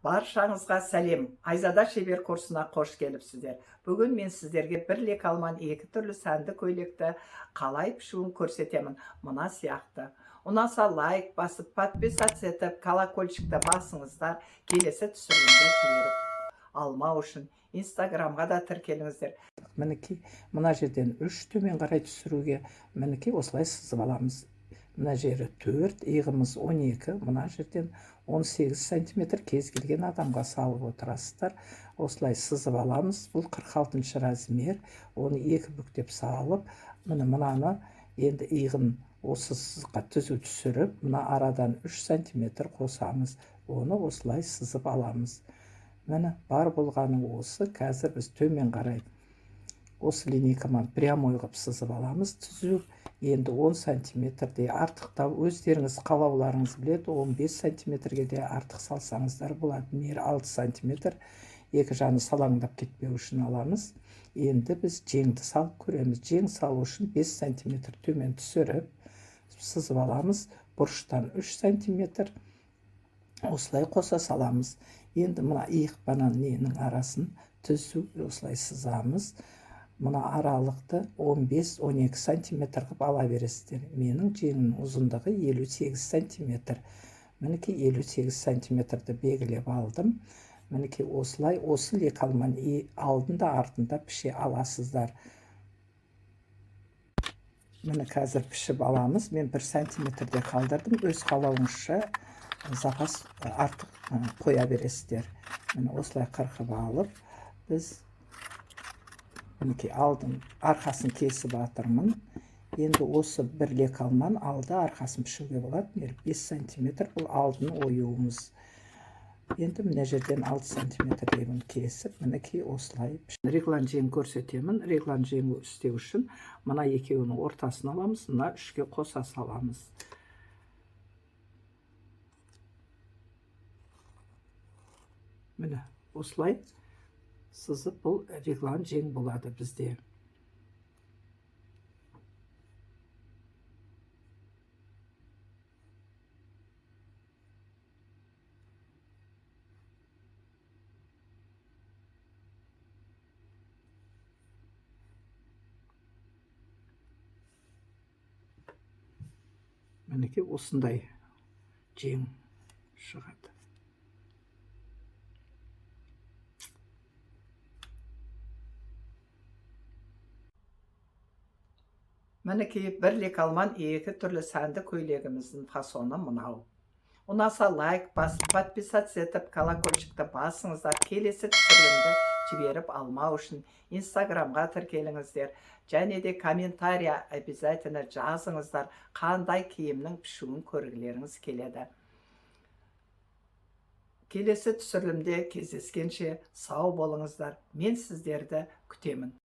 Баршаңызға сәлем. Айзада шебер курсына қош келіпсіздер. Бүгін мен сіздерге бір лекалман екі түрлі сәнді көйлекті қалай пішуін көрсетемін. Мына сияқты. Ұнаса лайк басып, подписаться етіп, колокольчикті басыңыздар. Келесі түсірілімді жіберіп алмау үшін инстаграмға да тіркеліңіздер. Мінекей, мына жерден 3 төмен қарай түсіруге мінекей осылай сызып аламыз. Мына жері 4, иығымыз 12, мына жерден 18 сантиметр кез келген адамға салып отырасыздар. Осылай сызып аламыз. Бұл 46 размер. Оны екі бүктеп салып, мынаны енді иығын осы сызыққа түзу түсіріп, мына арадан 3 сантиметр қосамыз. Оны осылай сызып аламыз. Міне бар болғаны осы. Қазір біз төмен қарай осы линейкамен прямой ғып сызып аламыз. Түзу енді 10 сантиметрдей артықтау, өздеріңіз қалауларыңыз біледі, 15 сантиметрге де артық салсаңыздар болады. Мейір 6 сантиметр, екі жаны салаңдап кетпеу үшін аламыз. Енді біз жеңді салып көреміз. Жең салу үшін 5 сантиметр төмен түсіріп сызып аламыз. Бұрыштан 3 сантиметр осылай қоса саламыз. Енді мына иық банан ненің арасын түзу осылай сызамыз. Мына аралықты 15-12 сантиметр қып ала бересіздер. Менің жеңнің ұзындығы 58 сантиметр. Мінекей 58 сантиметрді белгілеп алдым. Мінекей осылай, осы лекалман алдында артында піше аласыздар. Міне қазір пішіп аламыз. Мен 1 сантиметрде қалдырдым. Өз қалауыңызша запас артық қоя бересіздер. Міне осылай қырқып алып, біз мінекей алдын арқасын кесіп атырмын. Енді осы бір лекалман алды арқасын пішуге болады. 5 сантиметр бұл алдын оюымыз. Енді мына жерден 6 сантиметр ебін кесіп, мінекей осылай реглан жең көрсетемін. Реглан жең істеу үшін мына екеуінің ортасын аламыз, мына үшке қоса саламыз. Міне осылай сызып, бұл реглан жең болады бізде. Мінекей осындай жең шығады. Мінекей бір лекалман екі түрлі сәнді көйлегіміздің фасоны мынау. Ұнаса лайк басып, подписаться етіп, колокольчикті басыңыздар. Келесі түсірілімді жіберіп алмау үшін инстаграмға тіркеліңіздер. Және де комментария обязательно жазыңыздар, қандай киімнің пішуін көргілеріңіз келеді. Келесі түсірілімде кездескенше сау болыңыздар. Мен сіздерді күтемін.